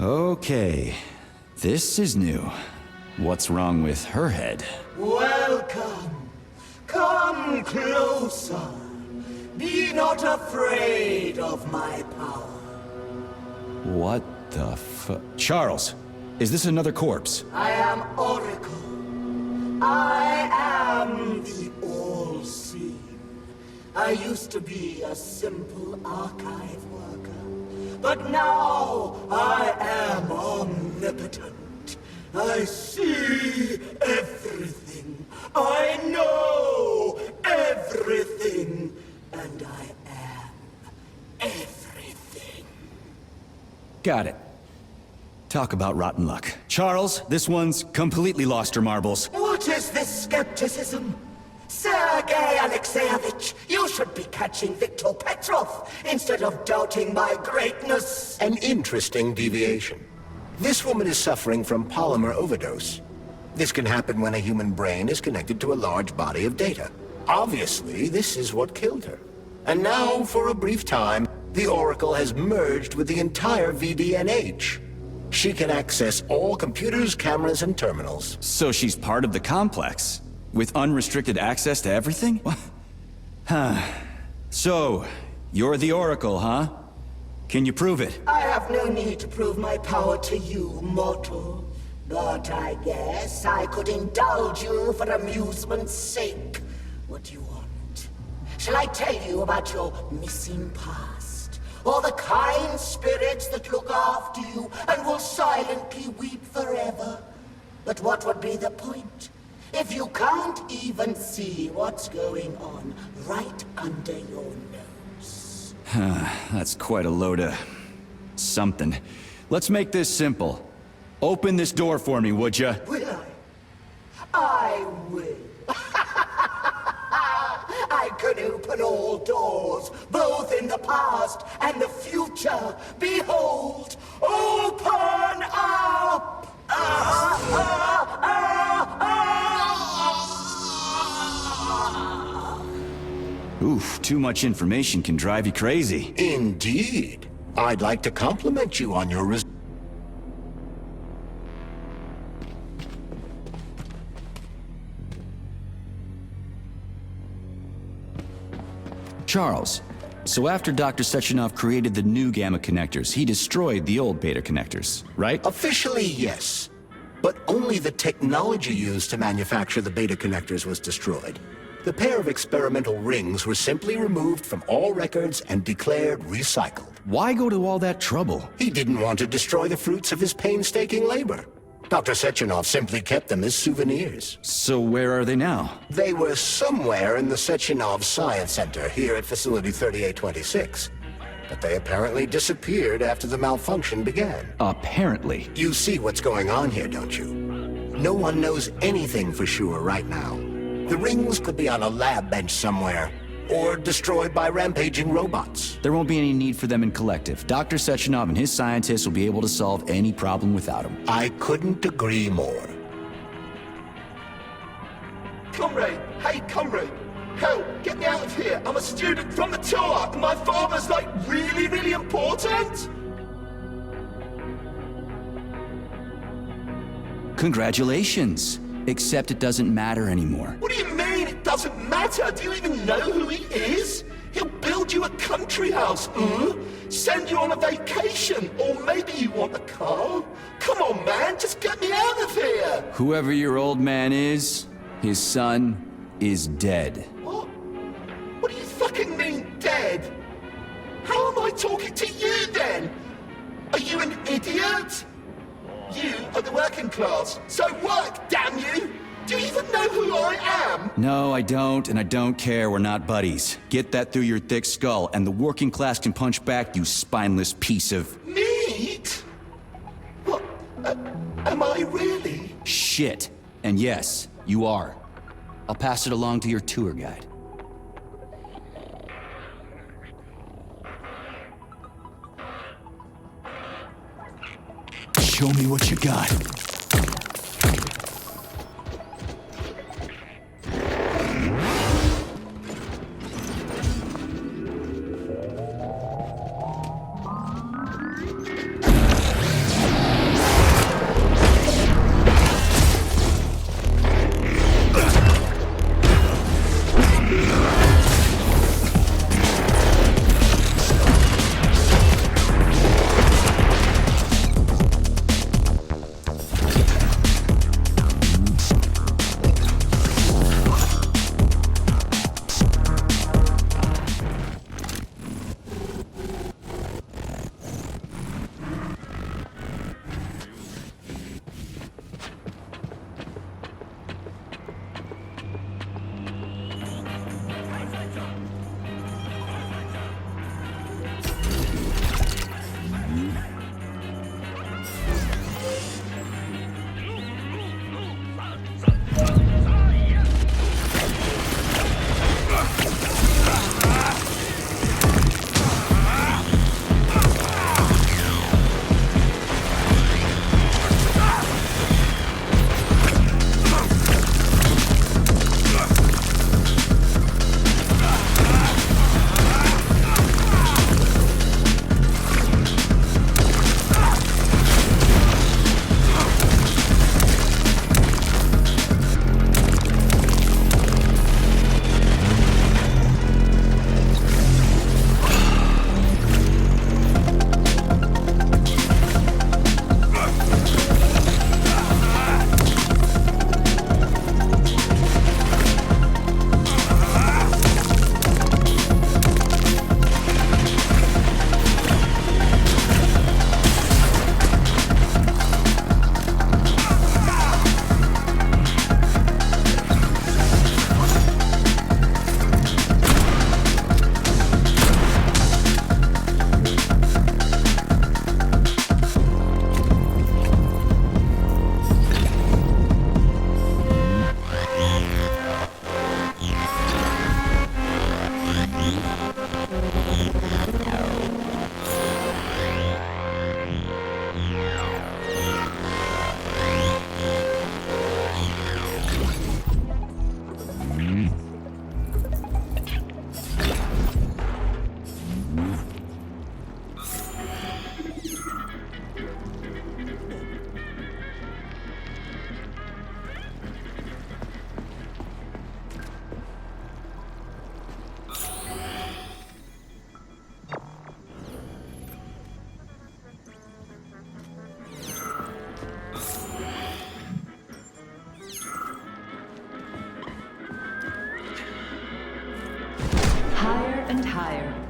Okay, this is new. What's wrong with her head? Welcome. Come closer. Be not afraid of my power. What the Charles, is this another corpse? I am Oracle. I am the all-seeing. I used to be a simple archive worker, but now I am omnipotent. I see everything. I know everything. And I am everything. Got it. Talk about rotten luck. Charles, this one's completely lost her marbles. What is this skepticism? Sergei Alexeyevich, you should be catching Viktor Petrov instead of doubting my greatness. An interesting deviation. This woman is suffering from polymer overdose. This can happen when a human brain is connected to a large body of data. Obviously, this is what killed her. And now, for a brief time, the Oracle has merged with the entire VDNH. She can access all computers, cameras, and terminals. So she's part of the complex, with unrestricted access to everything? Huh. So, you're the Oracle, huh? Can you prove it? I have no need to prove my power to you, mortal. But I guess I could indulge you for amusement's sake. What do you want? Shall I tell you about your missing past? Or the kind spirits that look after you and will silently weep forever? But what would be the point if you can't even see what's going on right under your nose? That's quite a load of something. Let's make this simple. Open this door for me, would ya? Will I? I will. I can open all doors, both in the past and the future. Behold, open up! Oof, too much information can drive you crazy. Indeed. I'd like to compliment you on your Charles, so after Dr. Sechenov created the new gamma connectors, he destroyed the old beta connectors, right? Officially, yes. But only the technology used to manufacture the beta connectors was destroyed. The pair of experimental rings were simply removed from all records and declared recycled. Why go to all that trouble? He didn't want to destroy the fruits of his painstaking labor. Dr. Sechenov simply kept them as souvenirs. So where are they now? They were somewhere in the Sechenov Science Center here at Facility 3826. But they apparently disappeared after the malfunction began. Apparently. You see what's going on here, don't you? No one knows anything for sure right now. The rings could be on a lab bench somewhere, or destroyed by rampaging robots. There won't be any need for them in collective. Dr. Sechenov and his scientists will be able to solve any problem without them. I couldn't agree more. Comrade! Hey, comrade! Help! Get me out of here! I'm a student from the tour, and my father's, like, really, really important! Congratulations! Except it doesn't matter anymore. What do you mean it doesn't matter? Do you even know who he is? He'll build you a country house, send you on a vacation, or maybe you want a car. Come on, man, just get me out of here! Whoever your old man is, his son is dead. What? What do you fucking mean, dead? How am I talking to you, then? Are you an idiot? You are the working class, so work, damn you! Do you even know who I am? No, I don't, and I don't care. We're not buddies. Get that through your thick skull, and the working class can punch back, you spineless piece of... Meat? What? Am I really? shit. And yes, you are. I'll pass it along to your tour guide. Show me what you got.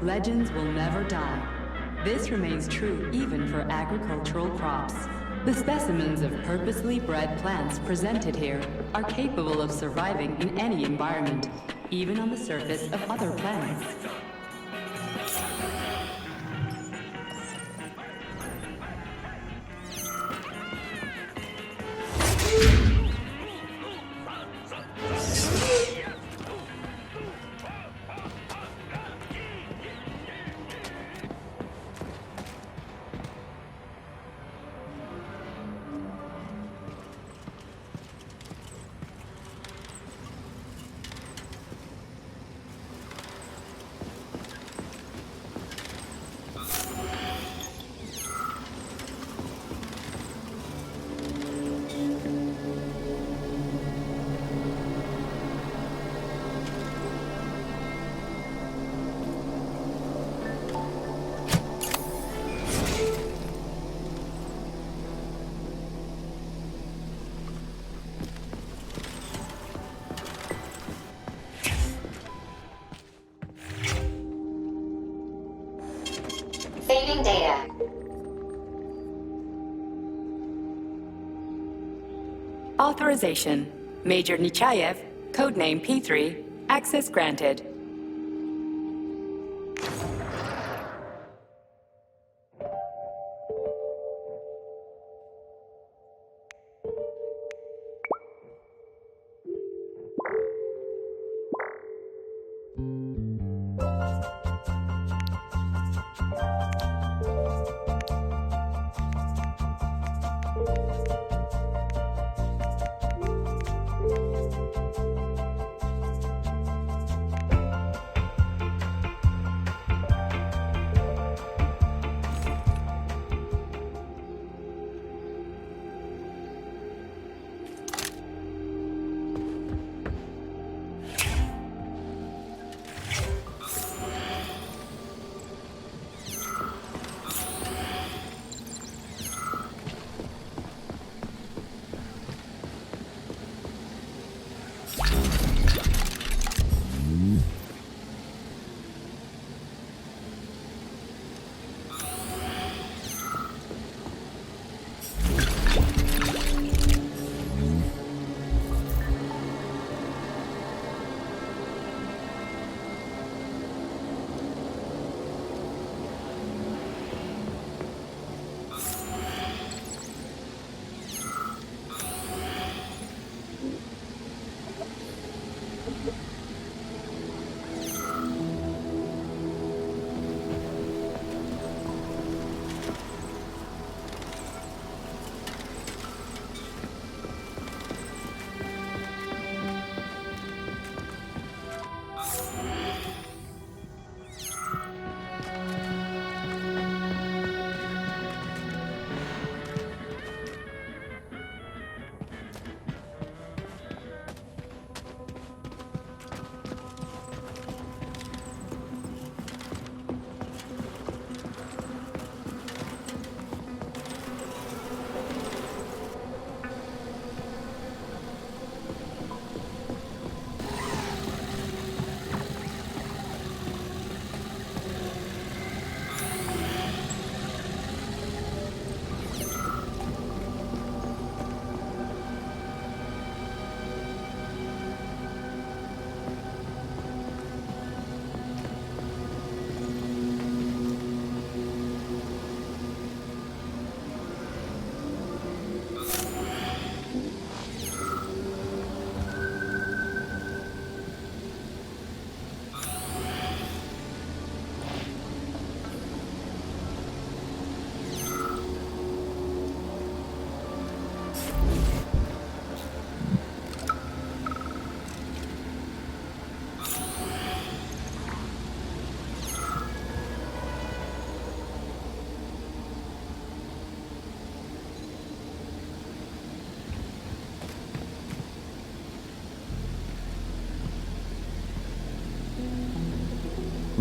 legends will never die. This remains true even for agricultural crops. The specimens of purposely bred plants presented here are capable of surviving in any environment, even on the surface of other planets. Saving data. Authorization. Major Nechayev, codename P3, access granted.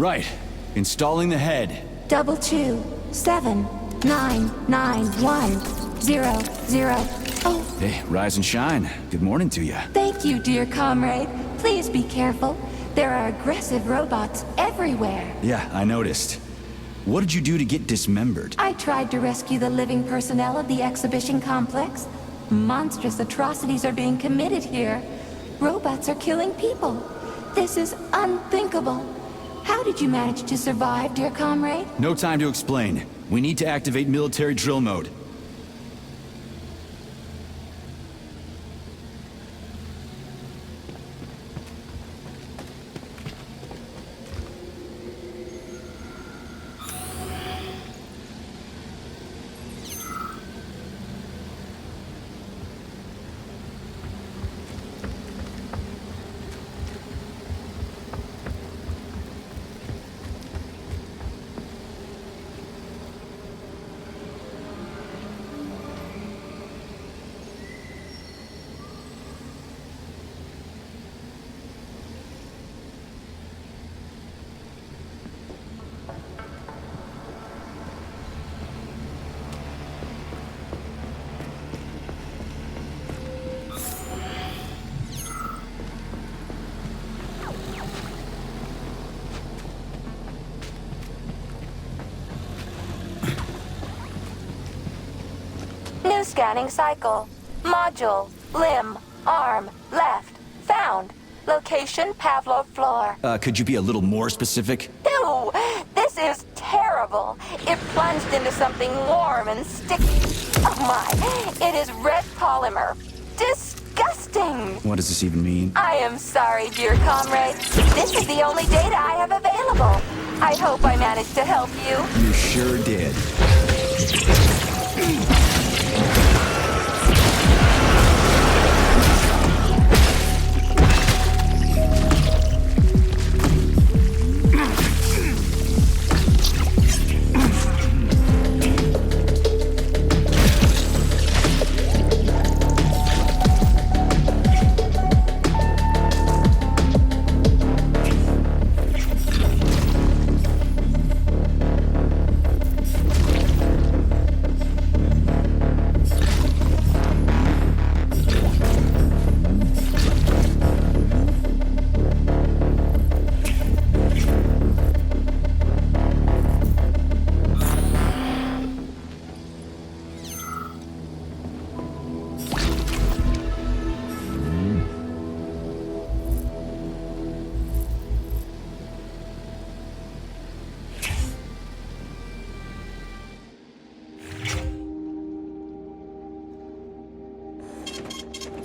Right. Installing the head. 227991000. Oh, Hey, rise and shine. Good morning to you. thank you, dear comrade. Please be careful. There are aggressive robots everywhere. Yeah, I noticed. What did you do to get dismembered? I tried to rescue the living personnel of the exhibition complex. Monstrous atrocities are being committed here. Robots are killing people. This is unthinkable. How did you manage to survive, dear comrade? No time to explain. We need to activate military drill mode. New scanning cycle. Module. Limb. Arm. Left. Found. Location Pavlov floor. Could you be a little more specific? Ew! This is terrible. It plunged into something warm and sticky. Oh my! It is red polymer. Disgusting! What does this even mean? I am sorry, dear comrade. This is the only data I have available. I hope I managed to help you. You sure did.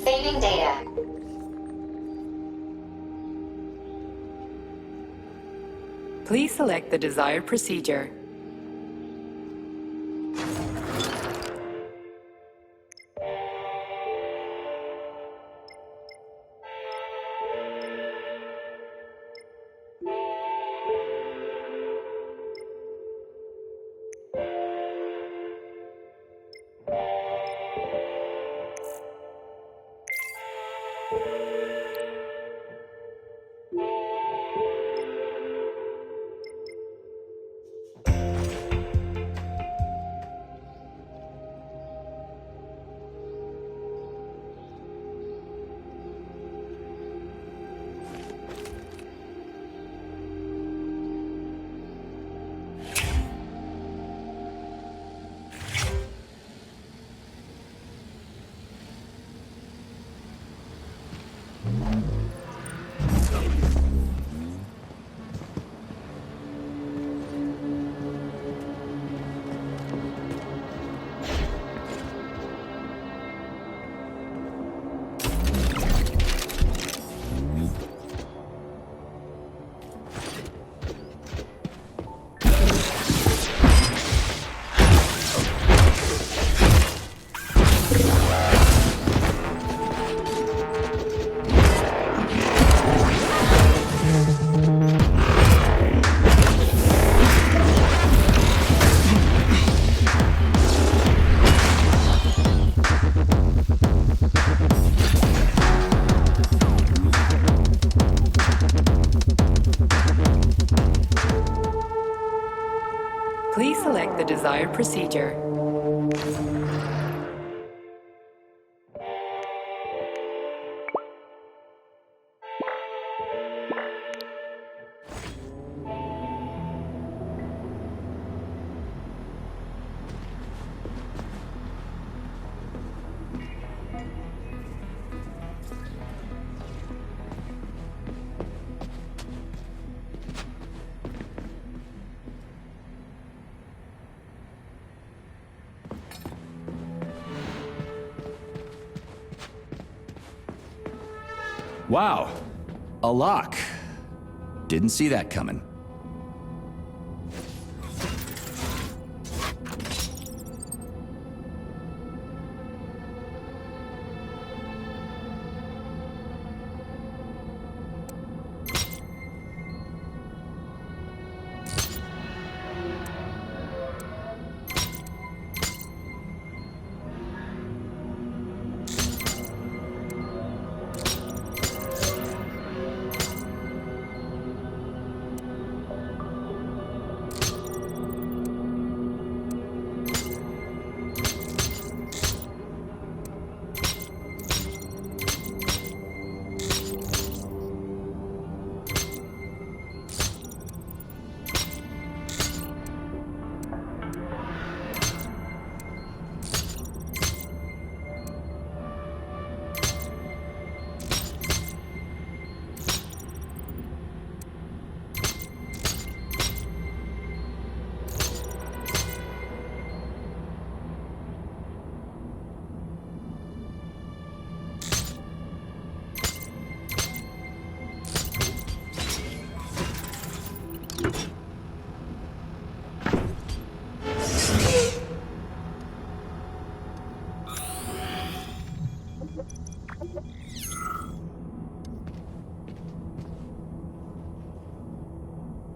Saving data. Please select the desired procedure. Please select the desired procedure. Wow. A lock. Didn't see that coming.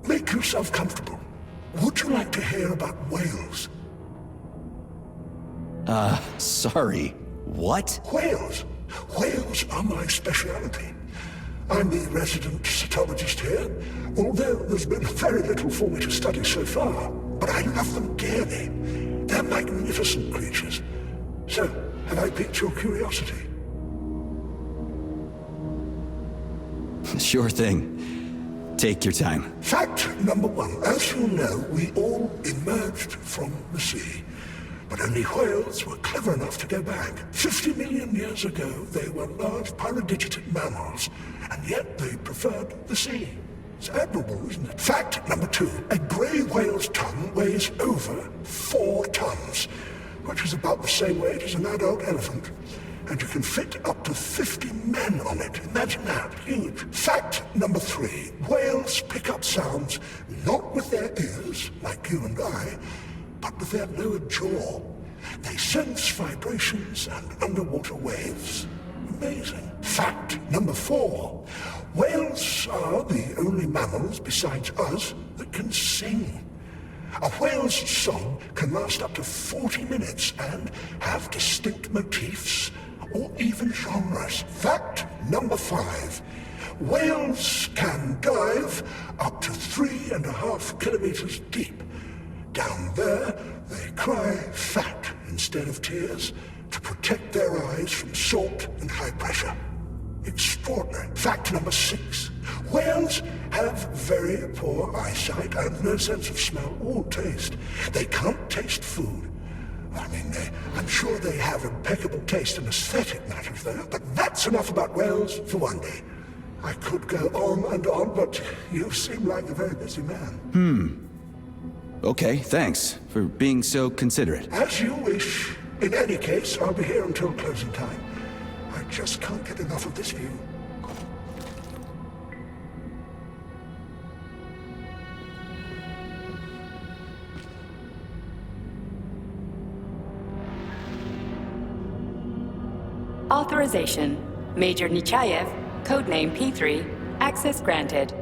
Make yourself comfortable. Would you like to hear about whales? Sorry. What? Whales. Whales are my speciality. I'm the resident cytologist here, although there's been very little for me to study so far. But I love them dearly. They're magnificent creatures. So, have I piqued your curiosity? Sure thing. Take your time. Fact number one. As you know, we all emerged from the sea. But only whales were clever enough to go back. 50 million years ago, they were large pyrodigitate mammals, and yet they preferred the sea. It's admirable, isn't it? Fact number two. A grey whale's tongue weighs over 4 tons, which is about the same weight as an adult elephant. And you can fit up to 50 men on it. Imagine that. Huge. Fact number 3. Whales pick up sounds not with their ears, like you and I, but with their lower jaw. They sense vibrations and underwater waves. Amazing. Fact number 4. Whales are the only mammals besides us that can sing. A whale's song can last up to 40 minutes and have distinct motifs or even genres. Fact number 5. Whales can dive up to 3.5 kilometers deep. Down there, they cry fat instead of tears to protect their eyes from salt and high pressure. Extraordinary. Fact number 6. Whales have very poor eyesight and no sense of smell or taste. They can't taste food. I mean, I'm sure they have impeccable taste in aesthetic matters there, but that's enough about whales for one day. I could go on and on, but you seem like a very busy man. Okay, thanks for being so considerate. As you wish. In any case, I'll be here until closing time. I just can't get enough of this view. Authorization. Major Nechayev, codename P3, access granted.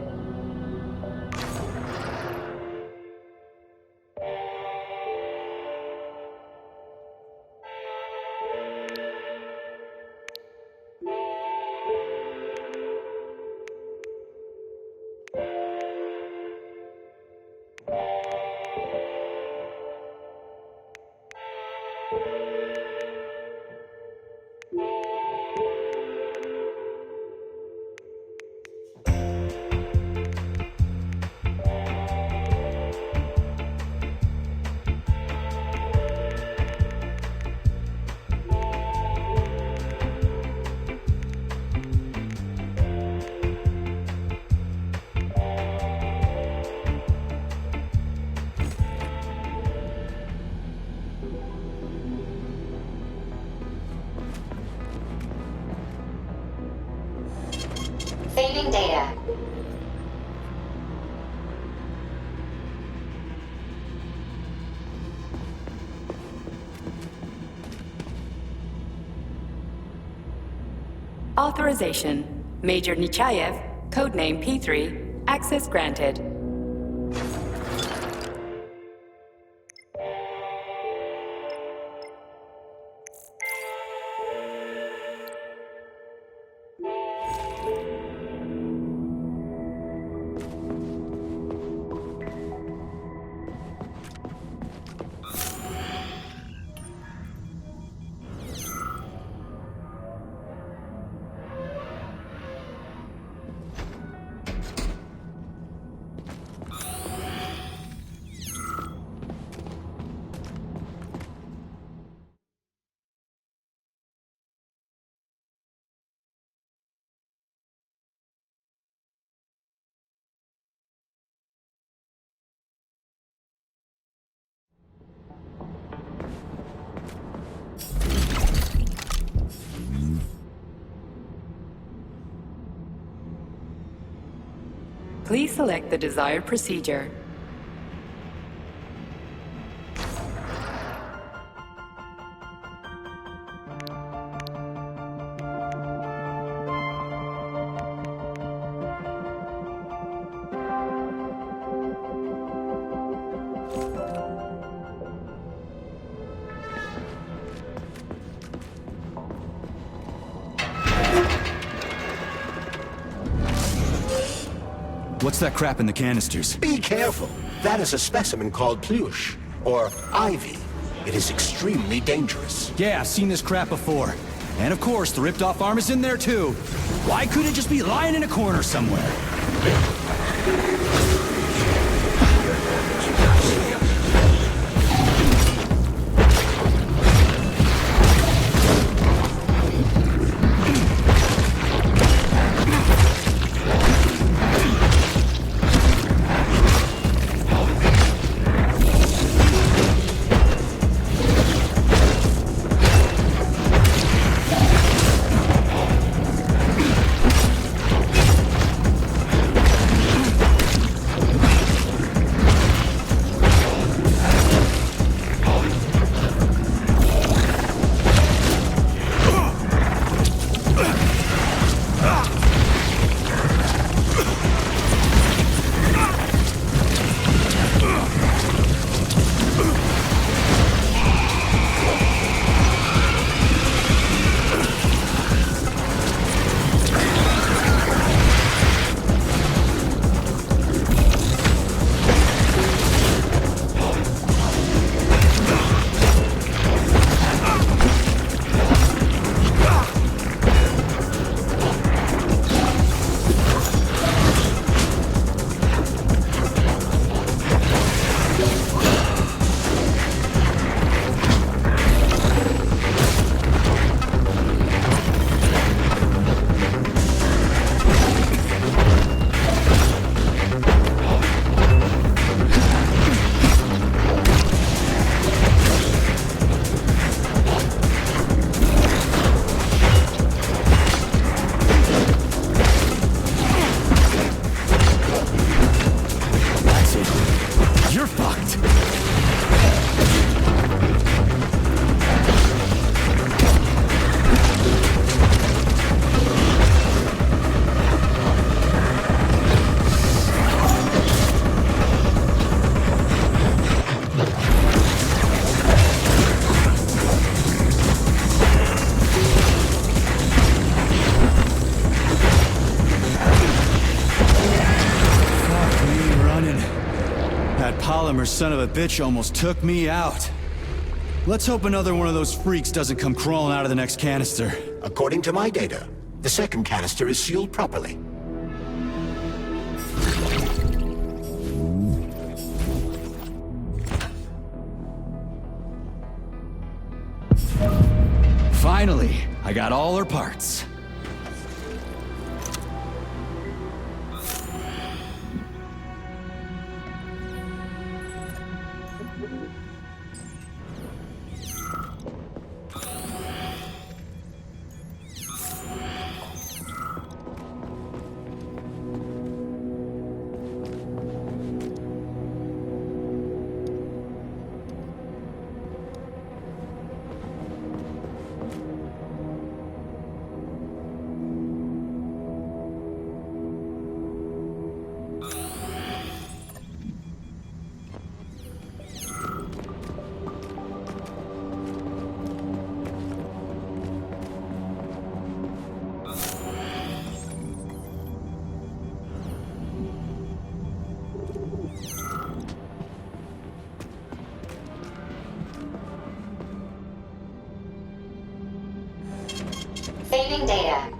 Saving data. Authorization. Major Nechayev, codename P3, access granted. Please select the desired procedure. What's that crap in the canisters? Be careful. That is a specimen called pluche, or ivy. It is extremely dangerous. Yeah, I've seen this crap before. And of course, the ripped-off arm is in there too. Why couldn't it just be lying in a corner somewhere? Polymer son of a bitch almost took me out. Let's hope another one of those freaks doesn't come crawling out of the next canister. According to my data, the second canister is sealed properly. Finally, I got all her parts. Saving data.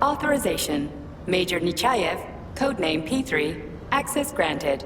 Authorization. Major Nechayev, codename P3, access granted.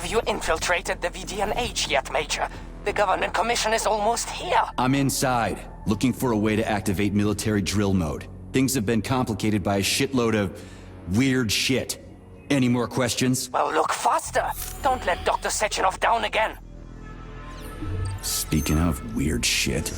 Have you infiltrated the VDNH yet, Major? The government commission is almost here. I'm inside, looking for a way to activate military drill mode. Things have been complicated by a shitload of weird shit. Any more questions? Well, look faster. Don't let Dr. Sechenov down again. Speaking of weird shit.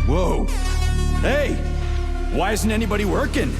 Whoa! Hey! Why isn't anybody working?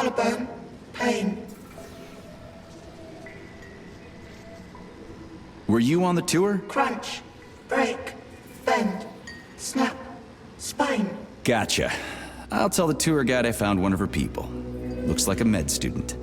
collarbone, pain. Were you on the tour? Crunch, break, bend, snap, spine. Gotcha. I'll tell the tour guide I found one of her people. Looks like a med student.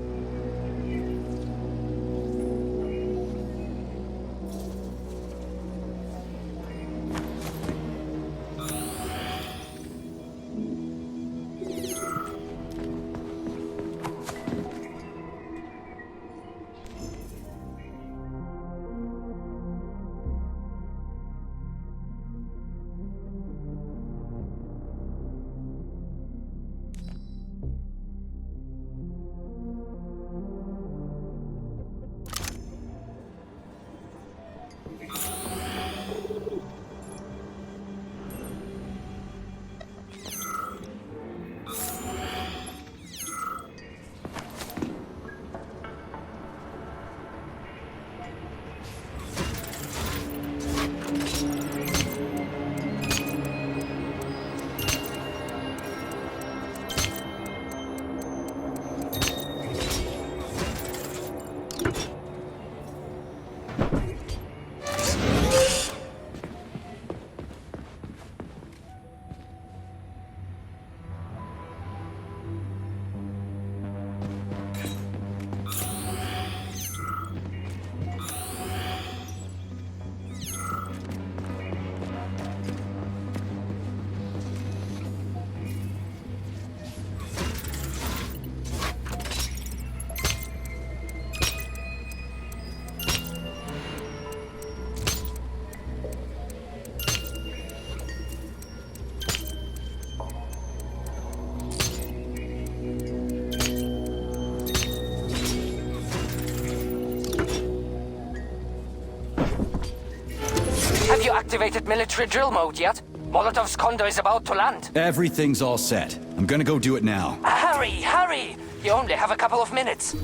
Have you activated military drill mode yet? Molotov's condo is about to land. Everything's all set. I'm gonna go do it now. Hurry, hurry! You only have a couple of minutes.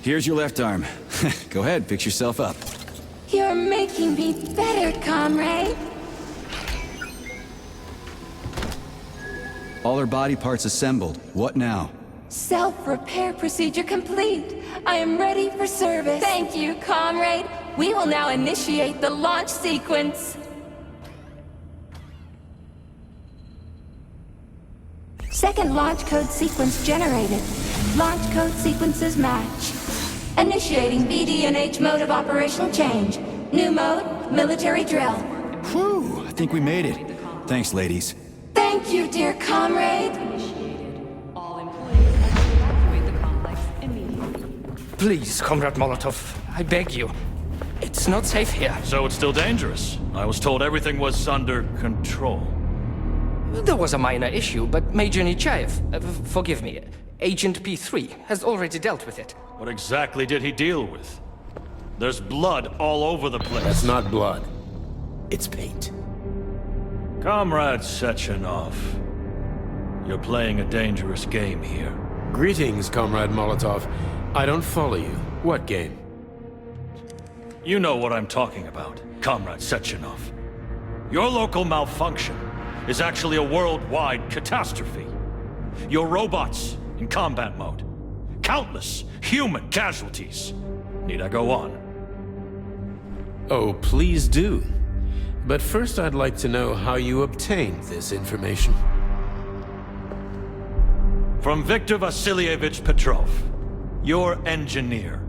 Here's your left arm. Go ahead, fix yourself up. You're making me better, comrade. All her body parts assembled. What now? Self-repair procedure complete. I am ready for service. Thank you, comrade. We will now initiate the launch sequence. Second launch code sequence generated. Launch code sequences match. Initiating BD&H mode of operational change. New mode, military drill. Whew, I think we made it. Thanks, ladies. Thank you, dear comrade. All employees are to evacuate the complex immediately. Please, Comrade Molotov, I beg you. It's not safe here. So it's still dangerous. I was told everything was under control. There was a minor issue, but Major Nechayev, forgive me, Agent P3 has already dealt with it. What exactly did he deal with? There's blood all over the place. That's not blood. It's paint. Comrade Sechenov, you're playing a dangerous game here. Greetings, Comrade Molotov. I don't follow you. What game? You know what I'm talking about, Comrade Sechenov. Your local malfunction is actually a worldwide catastrophe. Your robots in combat mode. Countless human casualties. Need I go on? Oh, please do. But first I'd like to know how you obtained this information. From Viktor Vasilievich Petrov, your engineer,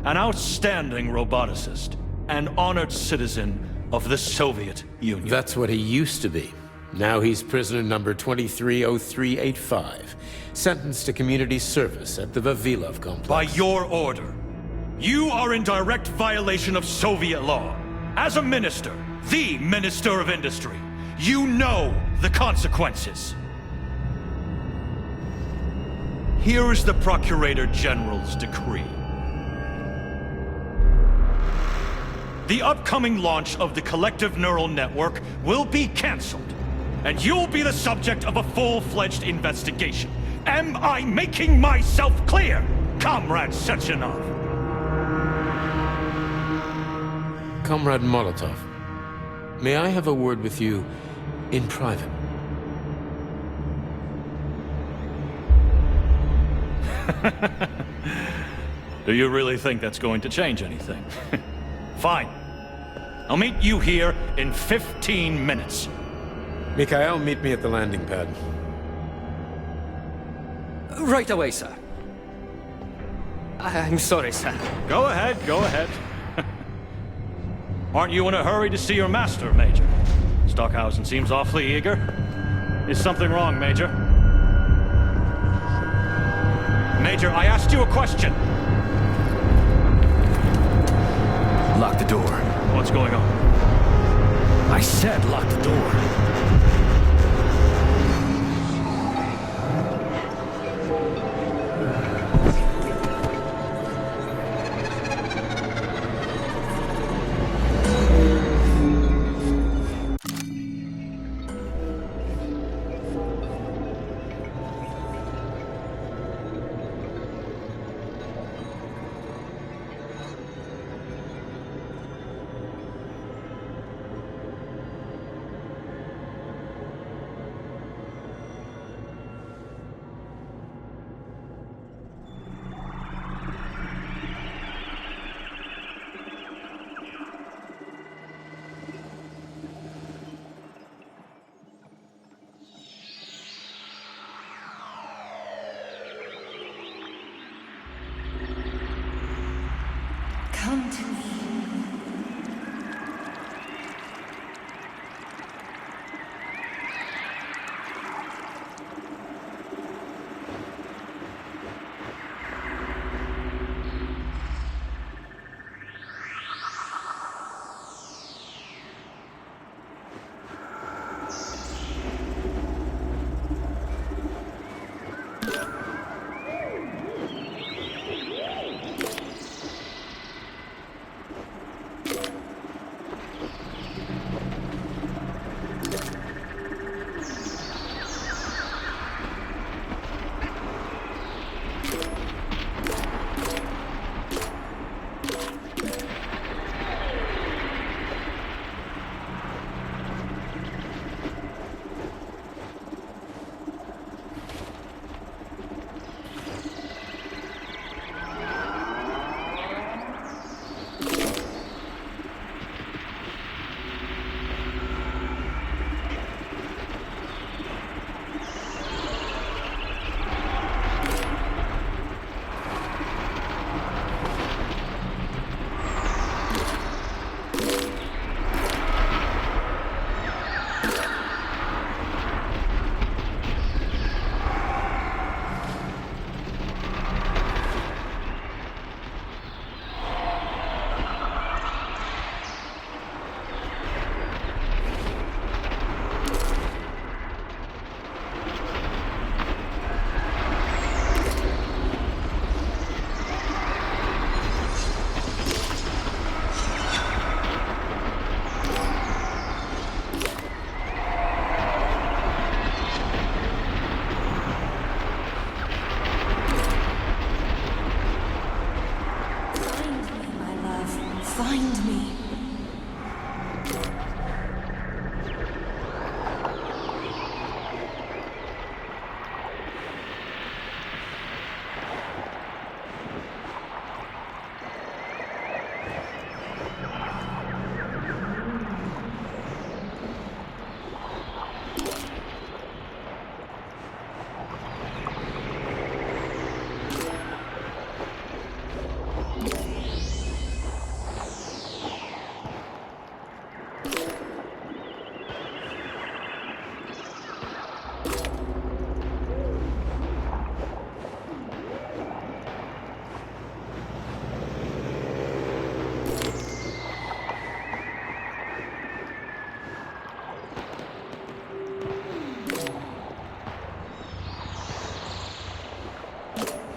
an outstanding roboticist, an honored citizen of the Soviet Union. That's what he used to be. Now he's prisoner number 230385, sentenced to community service at the Vavilov complex. By your order, you are in direct violation of Soviet law. As a minister, the Minister of Industry, you know the consequences. Here is the Procurator General's decree. The upcoming launch of the Collective Neural Network will be cancelled, and you'll be the subject of a full-fledged investigation. Am I making myself clear, Comrade Sechenov? Comrade Molotov, may I have a word with you in private? Do you really think that's going to change anything? Fine. I'll meet you here in 15 minutes. Mikhail, meet me at the landing pad. Right away, sir. I'm sorry, sir. Go ahead, go ahead. Aren't you in a hurry to see your master, Major? Stockhausen seems awfully eager. Is something wrong, Major? Major, I asked you a question. Lock the door. What's going on? I said lock the door.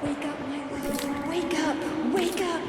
Wake up, my love. Wake up. Wake up.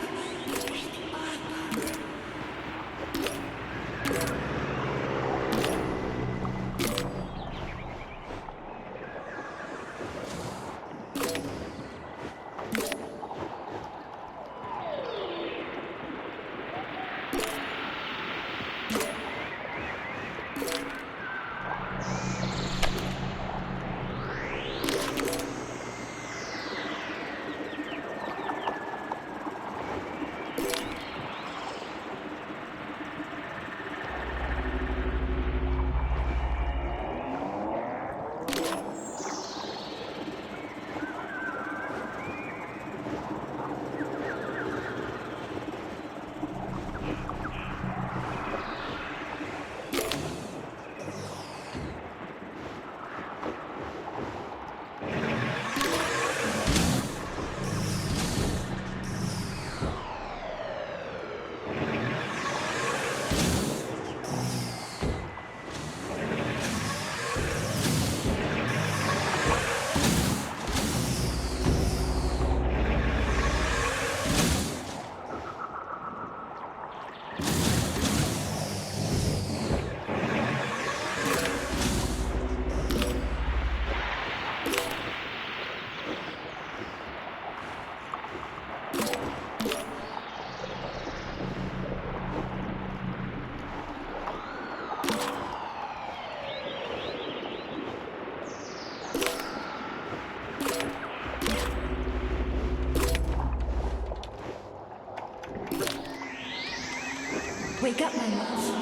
Wake up, my love.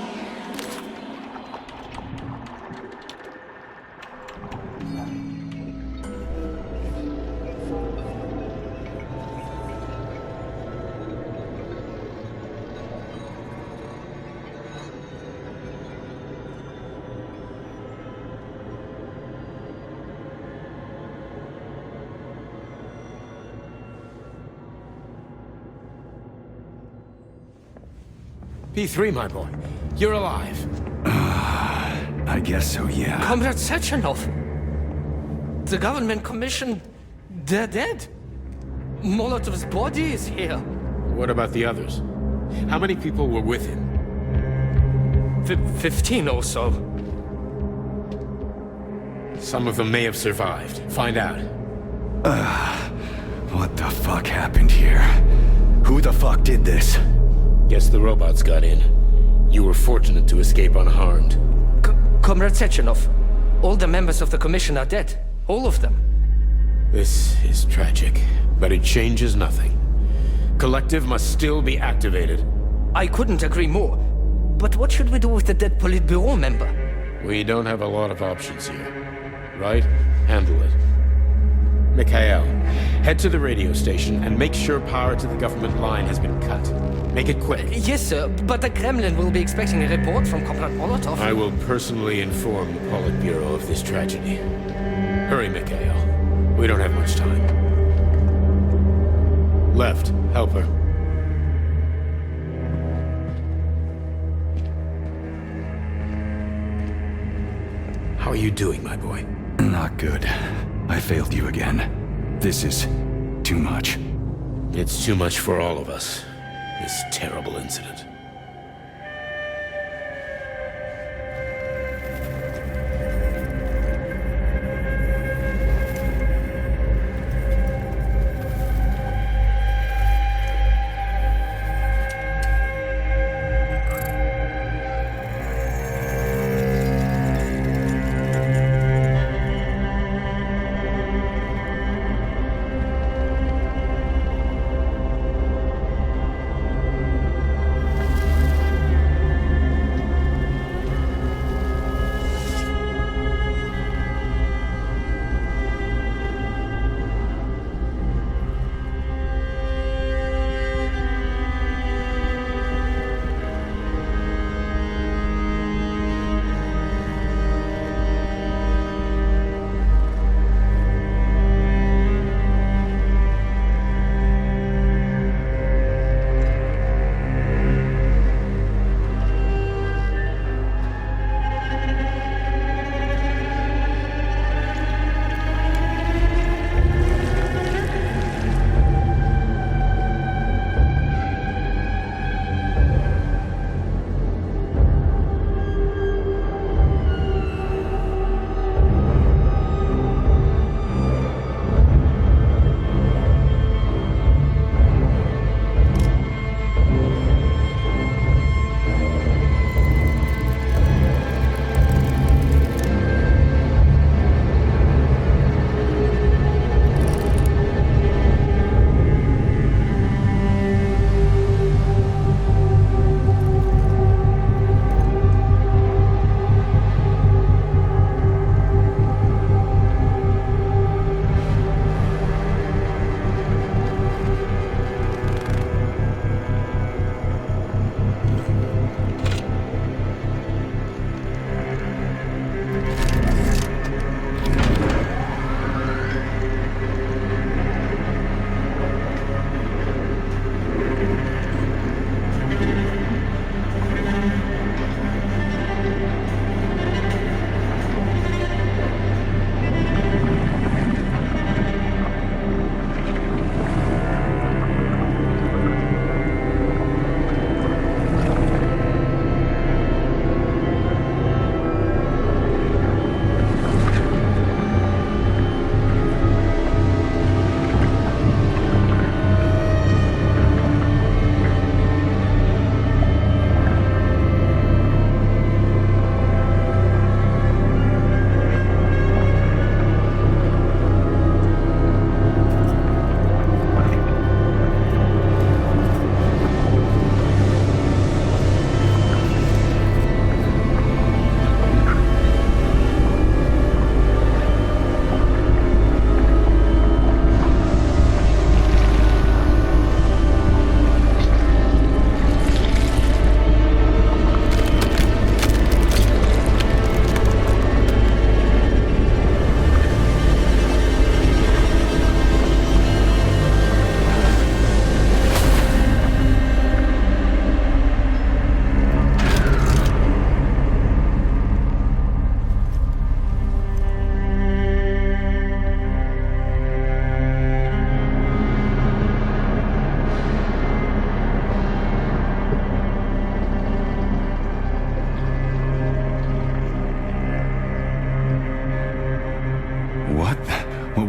P3, my boy. You're alive. I guess so, yeah. Comrade Sechenov! The government commission... they're dead. Molotov's body is here. What about the others? How many people were with him? 15 or so. Some of them may have survived. Find out. What the fuck happened here? Who the fuck did this? Guess the robots got in. You were fortunate to escape unharmed. Comrade Sechenov, all the members of the commission are dead. All of them. This is tragic, but it changes nothing. Collective must still be activated. I couldn't agree more. But what should we do with the dead Politburo member? We don't have a lot of options here. Right? Handle it. Mikhail, head to the radio station and make sure power to the government line has been cut. Make it quick. Yes, sir, but the Kremlin will be expecting a report from Comrade Molotov. I will personally inform the Politburo of this tragedy. Hurry, Mikhail. We don't have much time. Left, help her. How are you doing, my boy? Not good. I failed you again. This is too much. It's too much for all of us. This terrible incident.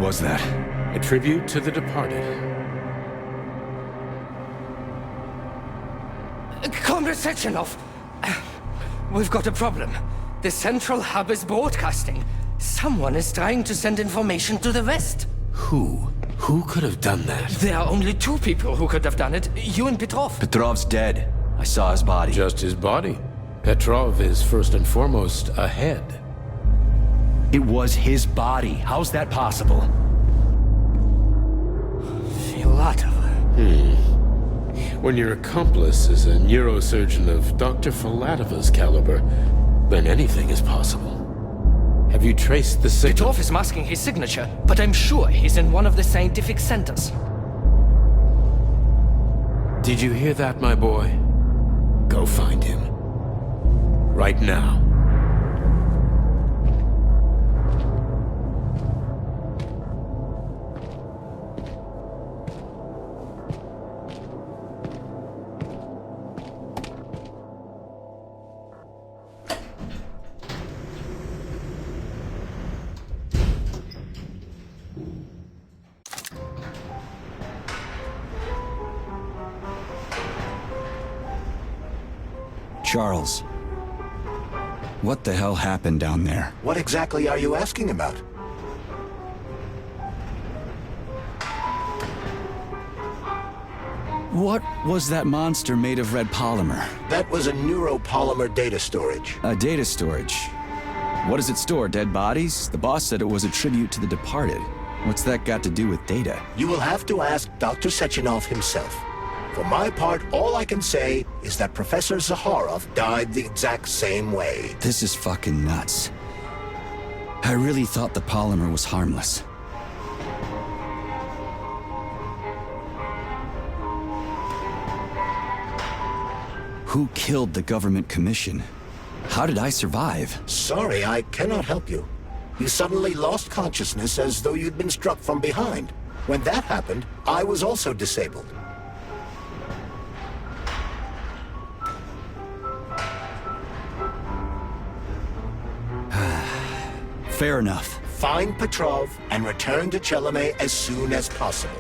was that? A tribute to the departed. Comrade Sechenov, we've got a problem. The central hub is broadcasting. Someone is trying to send information to the west. Who? Who could have done that? There are only two people who could have done it, you and Petrov. Petrov's dead. I saw his body. Just his body. Petrov is first and foremost a head. It was his body. How's that possible? Filatova. When your accomplice is a neurosurgeon of Dr. Filatova's caliber, then anything is possible. Have you traced the signal? Petrov is masking his signature, but I'm sure he's in one of the scientific centers. Did you hear that, my boy? Go find him. Right now. Charles, what the hell happened down there? What exactly are you asking about? What was that monster made of red polymer? That was a neuropolymer data storage. A data storage. What does it store, dead bodies? The boss said it was a tribute to the departed. What's that got to do with data? You will have to ask Dr. Sechenov himself. For my part, all I can say is that Professor Zaharov died the exact same way. This is fucking nuts. I really thought the polymer was harmless. Who killed the government commission? How did I survive? Sorry, I cannot help you. You suddenly lost consciousness as though you'd been struck from behind. When that happened, I was also disabled. Fair enough. Find Petrov and return to Chelome as soon as possible.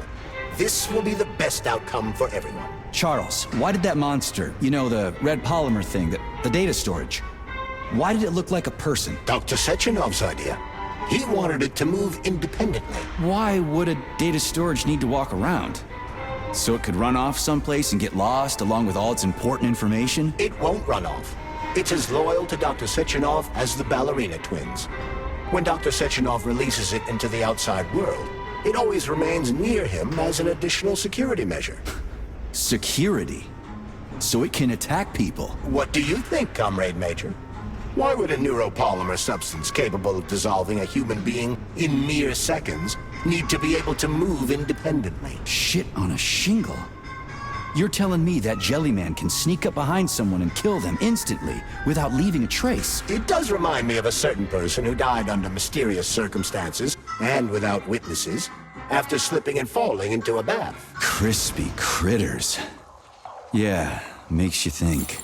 This will be the best outcome for everyone. Charles, why did that monster, you know, the red polymer thing, the data storage, why did it look like a person? Dr. Sechenov's idea. He wanted it to move independently. Why would a data storage need to walk around? So it could run off someplace and get lost along with all its important information? It won't run off. It's as loyal to Dr. Sechenov as the ballerina twins. When Dr. Sechenov releases it into the outside world, it always remains near him as an additional security measure. Security? So it can attack people? What do you think, Comrade Major? Why would a neuropolymer substance capable of dissolving a human being in mere seconds need to be able to move independently? Shit on a shingle? You're telling me that Jellyman can sneak up behind someone and kill them instantly without leaving a trace? It does remind me of a certain person who died under mysterious circumstances and without witnesses after slipping and falling into a bath. Crispy critters. Yeah, makes you think.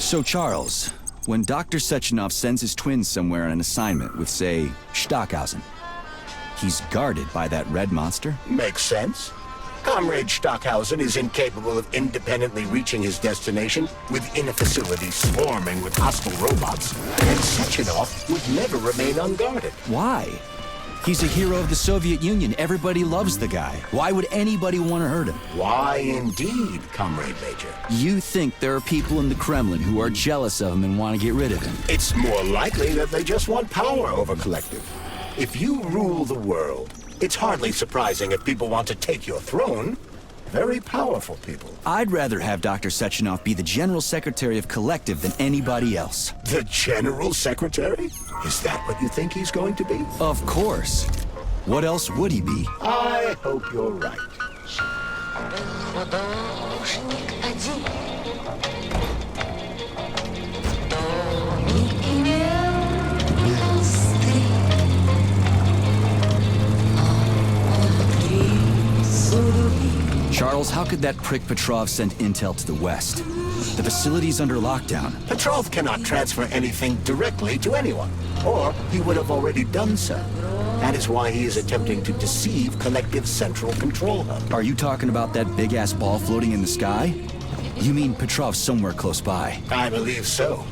So Charles, when Dr. Sechenov sends his twins somewhere on an assignment with, say, Stockhausen, he's guarded by that red monster? Makes sense. Comrade Stockhausen is incapable of independently reaching his destination within a facility swarming with hostile robots, and Sechenov would never remain unguarded. Why? He's a hero of the Soviet Union. Everybody loves the guy. Why would anybody want to hurt him? Why indeed, Comrade Major? You think there are people in the Kremlin who are jealous of him and want to get rid of him? It's more likely that they just want power over Collective. If you rule the world, it's hardly surprising if people want to take your throne. Very powerful people. I'd rather have Dr. Sechenov be the General Secretary of Collective than anybody else. The General Secretary? Is that what you think he's going to be? Of course. What else would he be? I hope you're right. Charles, how could that prick Petrov send intel to the west? The facility's under lockdown. Petrov cannot transfer anything directly to anyone, or he would have already done so. That is why he is attempting to deceive Collective's central control hub. Are you talking about that big-ass ball floating in the sky? You mean Petrov's somewhere close by? I believe so.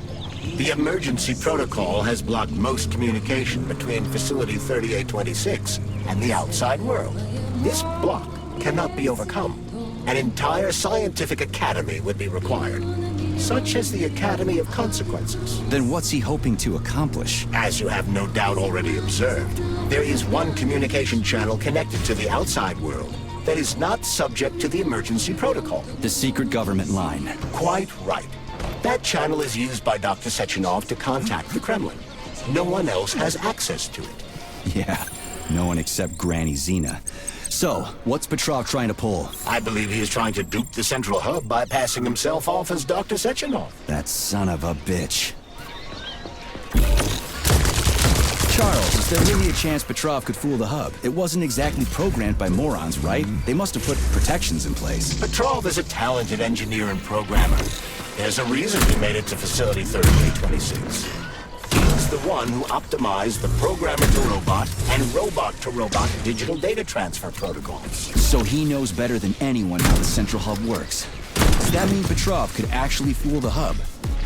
The emergency protocol has blocked most communication between Facility 3826 and the outside world. This block cannot be overcome. An entire scientific academy would be required, such as the Academy of Consequences. Then what's he hoping to accomplish? As you have no doubt already observed, there is one communication channel connected to the outside world that is not subject to the emergency protocol. The secret government line. Quite right. That channel is used by Dr. Sechenov to contact the Kremlin. No one else has access to it. Yeah, no one except Granny Zena. So, what's Petrov trying to pull? I believe he is trying to dupe the central hub by passing himself off as Dr. Sechenov. That son of a bitch. Charles, is there really a chance Petrov could fool the hub? It wasn't exactly programmed by morons, right? They must have put protections in place. Petrov is a talented engineer and programmer. There's a reason he made it to Facility 3826. He's the one who optimized the programmer-to-robot and robot-to-robot digital data transfer protocols. So he knows better than anyone how the central hub works. Does that mean Petrov could actually fool the hub?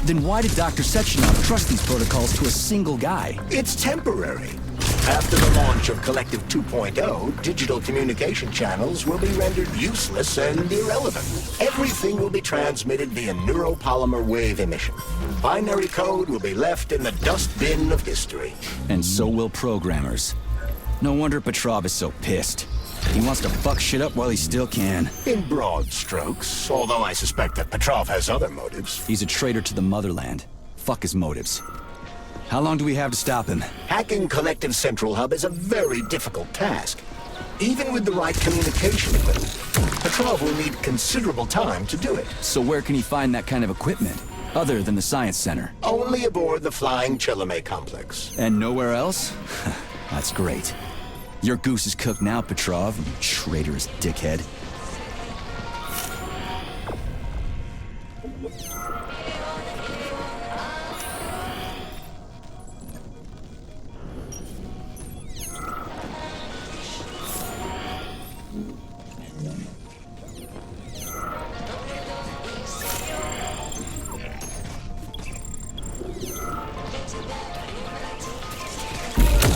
Then why did Dr. Sechenov trust these protocols to a single guy? It's temporary. After the launch of Collective 2.0, digital communication channels will be rendered useless and irrelevant. Everything will be transmitted via neuropolymer wave emission. Binary code will be left in the dustbin of history. And so will programmers. No wonder Petrov is so pissed. He wants to fuck shit up while he still can. In broad strokes, although I suspect that Petrov has other motives. He's a traitor to the motherland. Fuck his motives. How long do we have to stop him? Hacking Collective Central Hub is a very difficult task. Even with the right communication equipment, Petrov will need considerable time to do it. So where can he find that kind of equipment, other than the Science Center? Only aboard the Flying Chilame complex. And nowhere else? That's great. Your goose is cooked now, Petrov, you traitorous dickhead.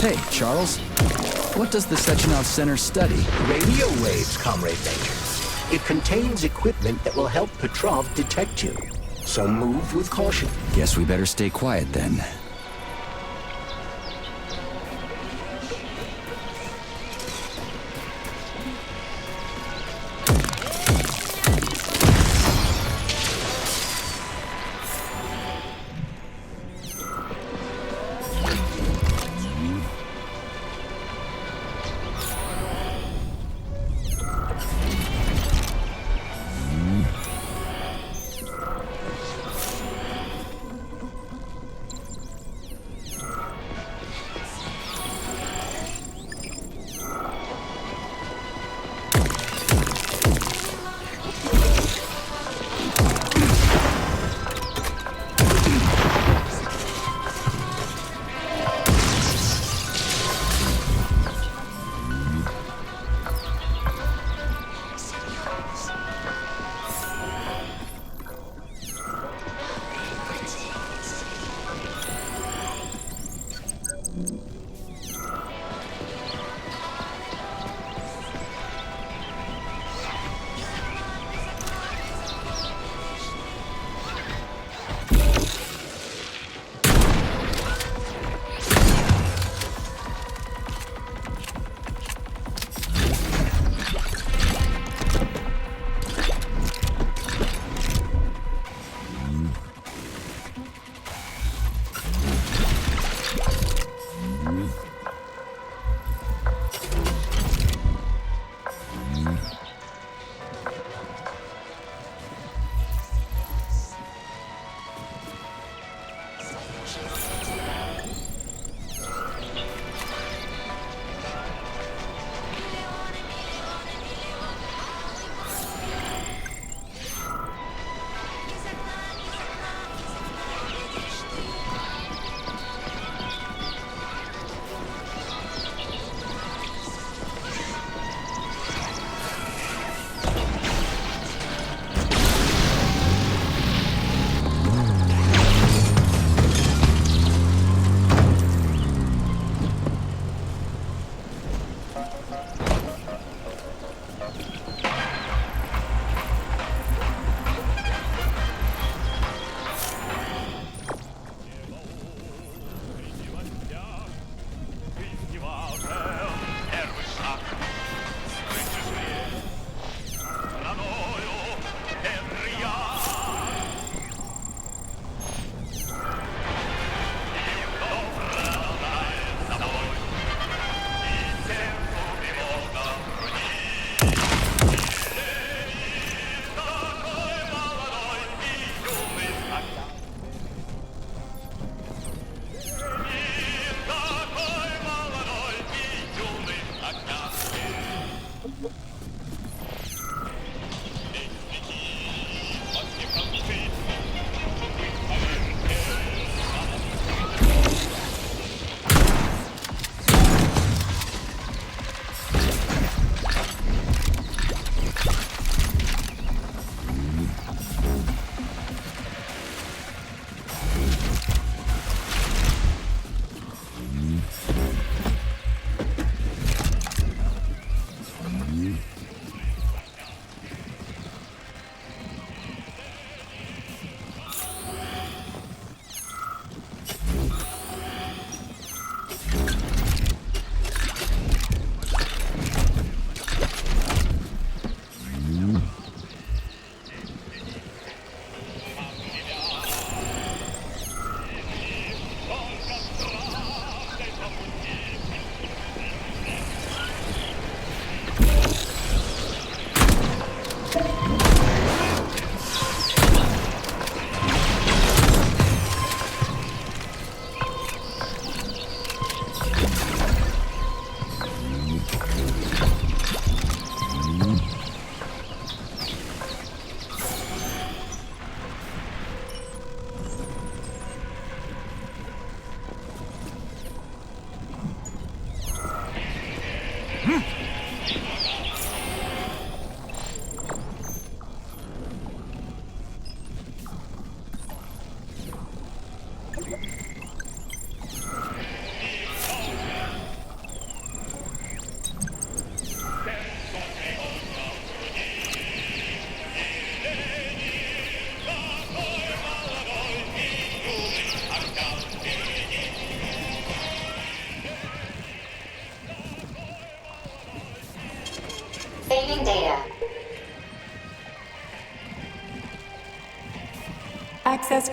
Hey, Charles. What does the Sechenov Center study? Radio waves, Comrade Major. It contains equipment that will help Petrov detect you. So move with caution. Guess we better stay quiet then.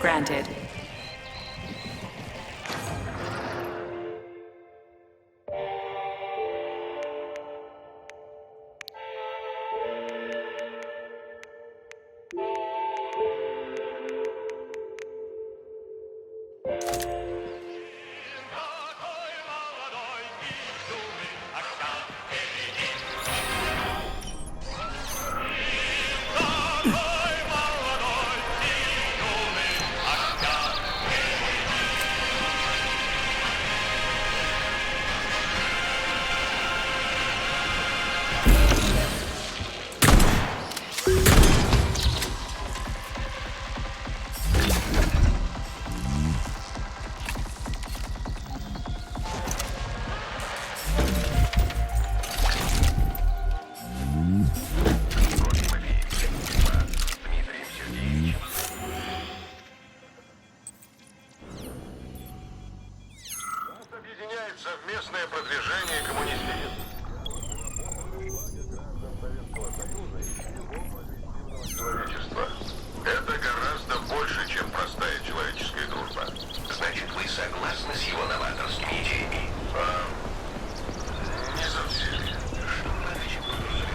granted. Совместное продвижение коммунистизма. Человечества. Это гораздо больше, чем простая человеческая дружба. Значит, вы согласны с его новаторскими идеями? Не совсем. Что вы под этим подразумеваете?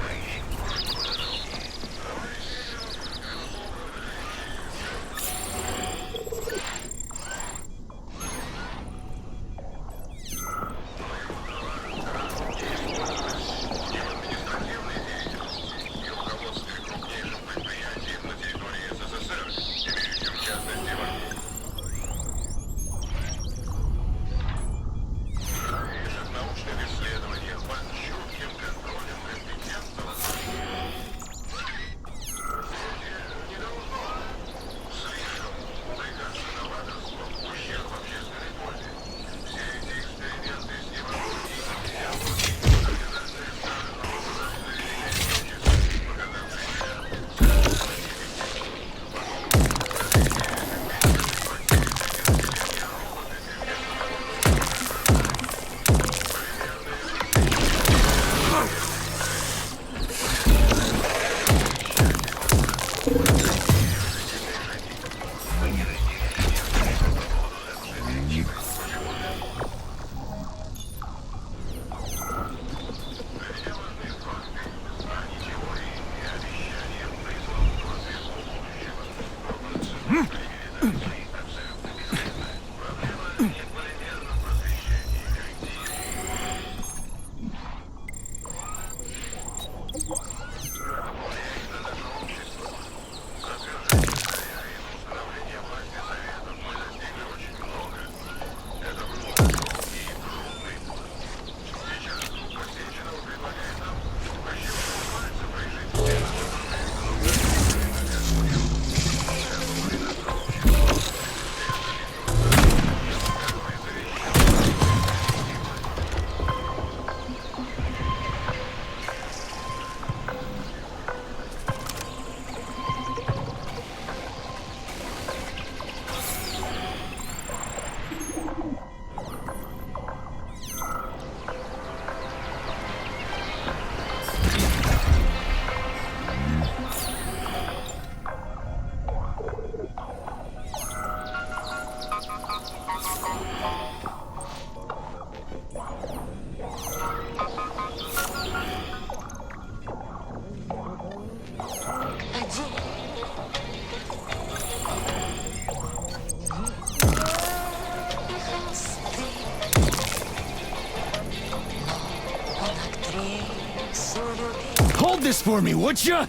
Hold this for me, would ya?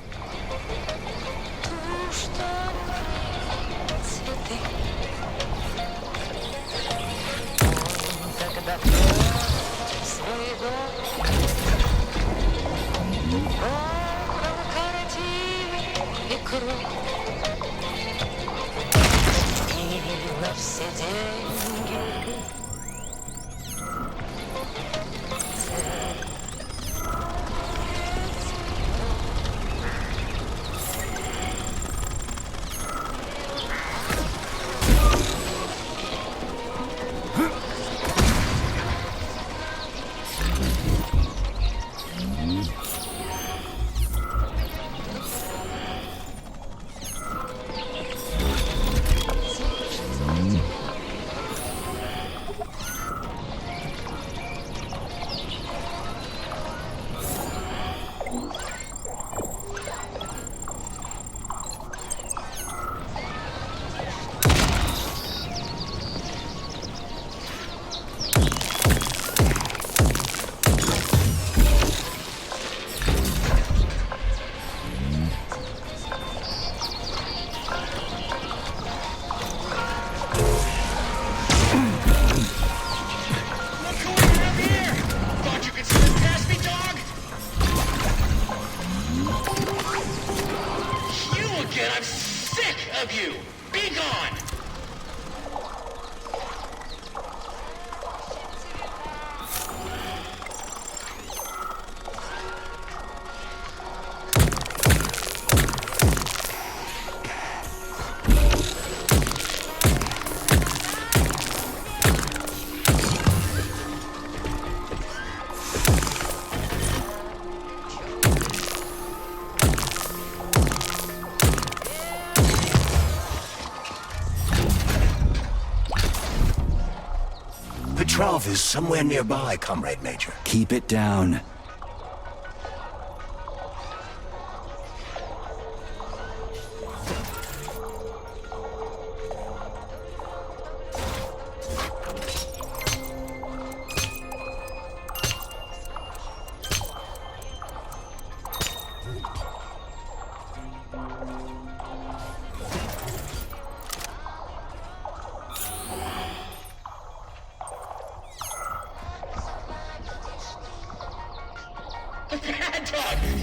Petrov is somewhere nearby, Comrade Major. Keep it down.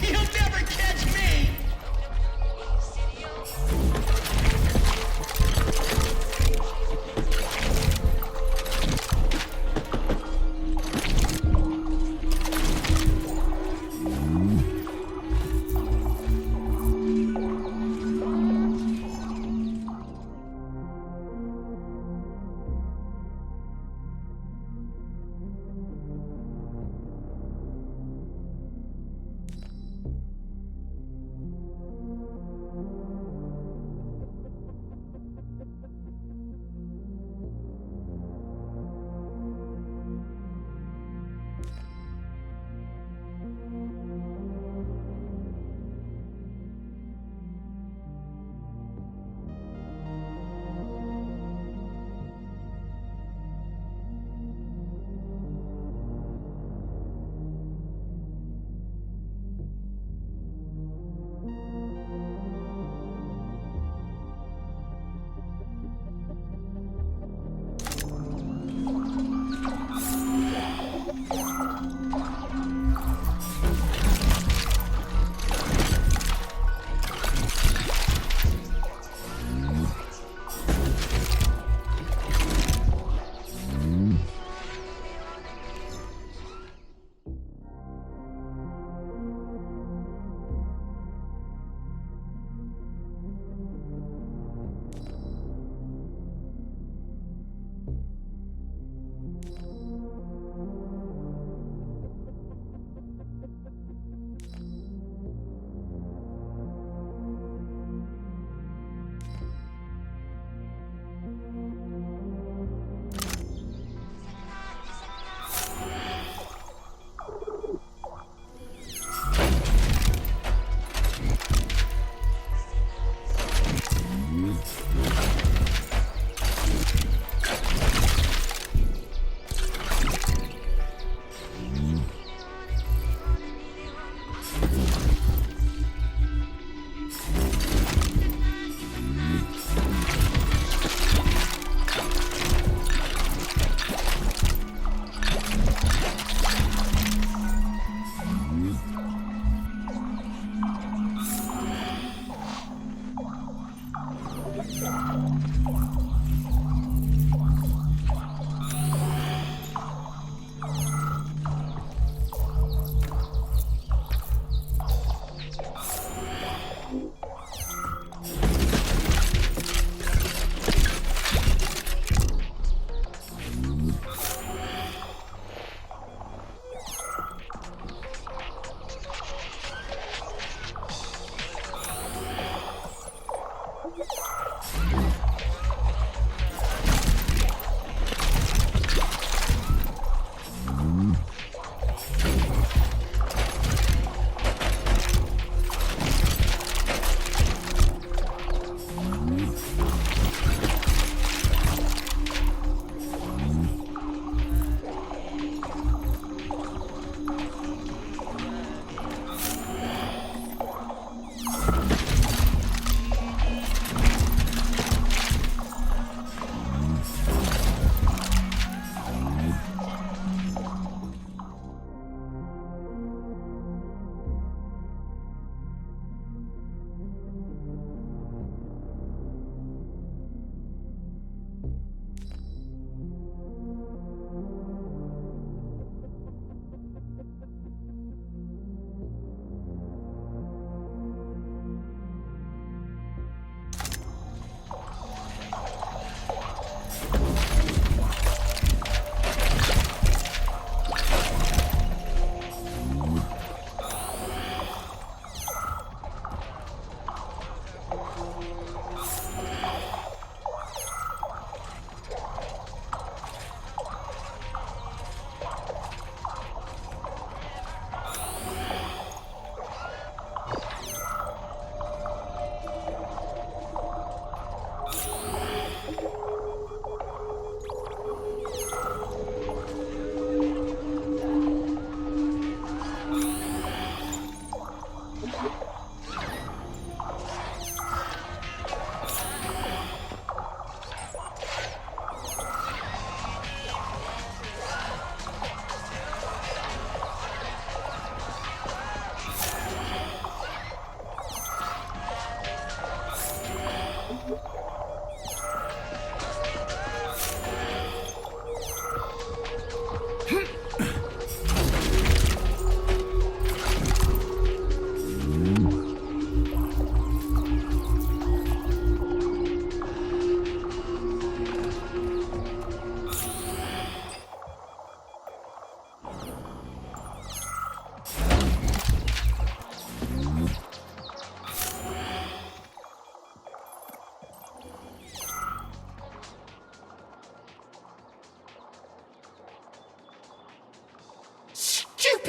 You'll never catch me!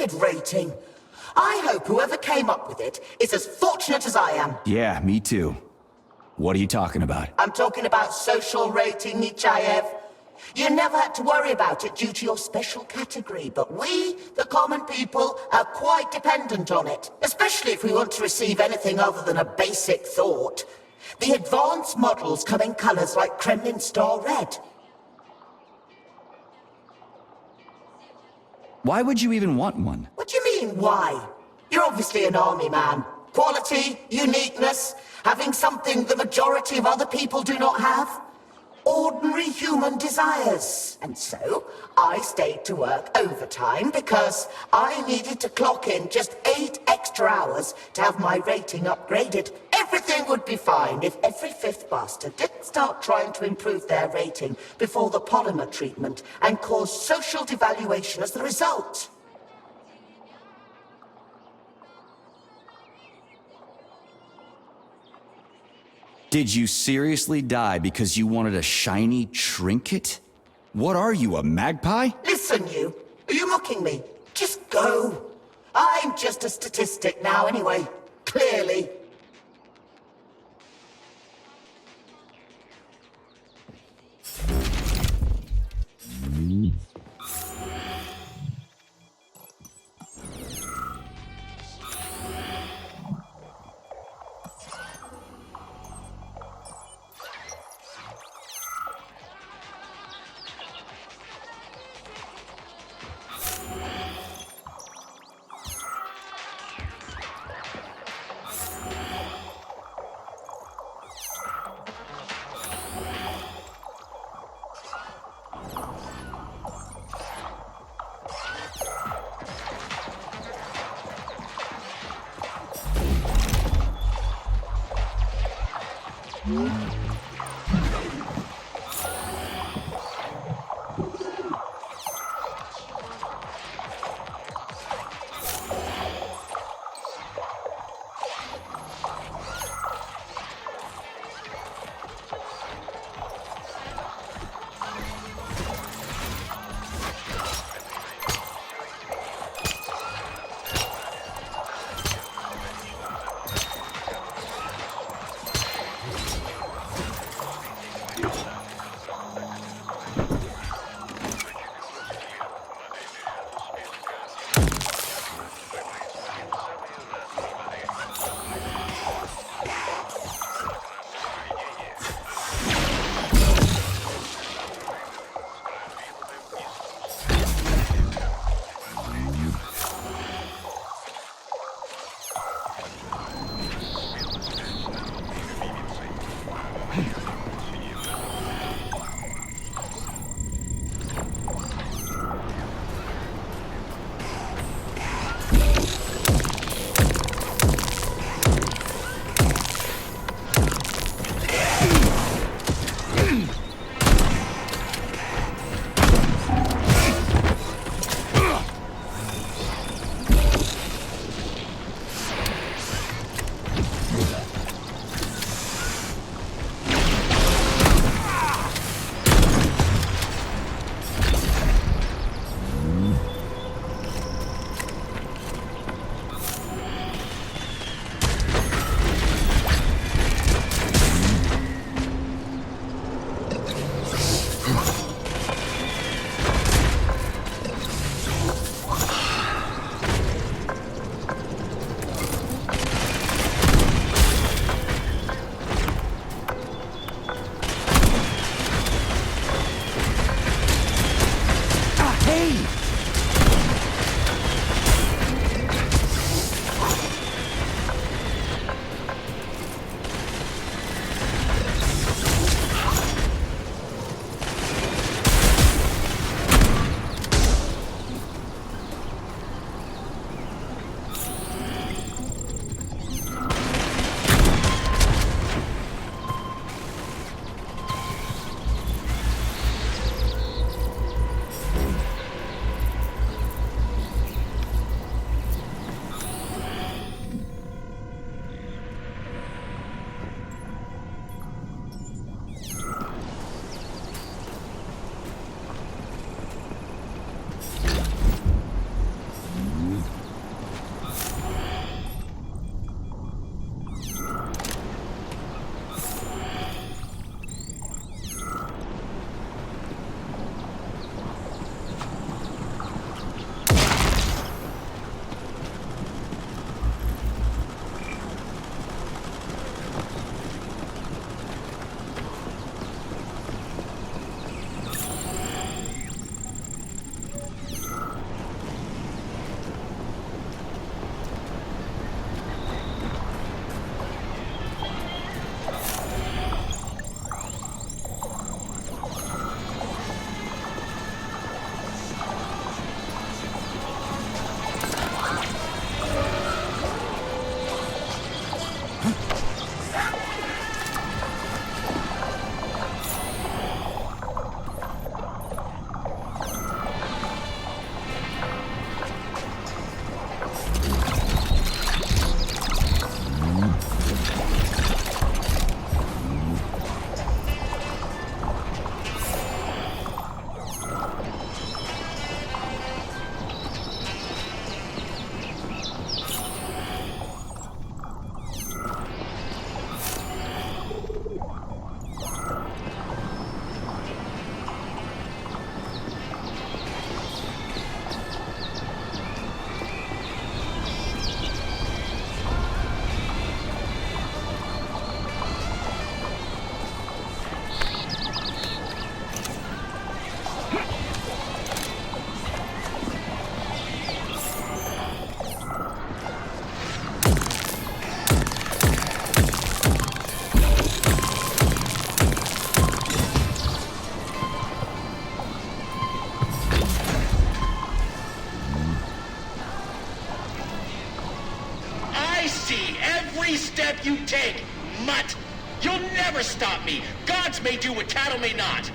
stupid rating. I hope whoever came up with it is as fortunate as I am. Yeah, me too. What are you talking about? I'm talking about social rating, Nichayev. You never had to worry about it due to your special category, but we, the common people, are quite dependent on it, especially if we want to receive anything other than a basic thought. The advanced models come in colors like Kremlin Star Red. Why would you even want one? What do you mean, why? You're obviously an army man. Quality, uniqueness, having something the majority of other people do not have. Ordinary human desires. And so, I stayed to work overtime because I needed to clock in just 8 extra hours to have my rating upgraded. Everything would be fine if every fifth bastard didn't start trying to improve their rating before the polymer treatment and cause social devaluation as the result. Did you seriously die because you wanted a shiny trinket? What are you, a magpie? Listen, you. Are you mocking me? Just go. I'm just a statistic now anyway. Clearly. step you take, mutt! You'll never stop me! Gods may do what cattle may not!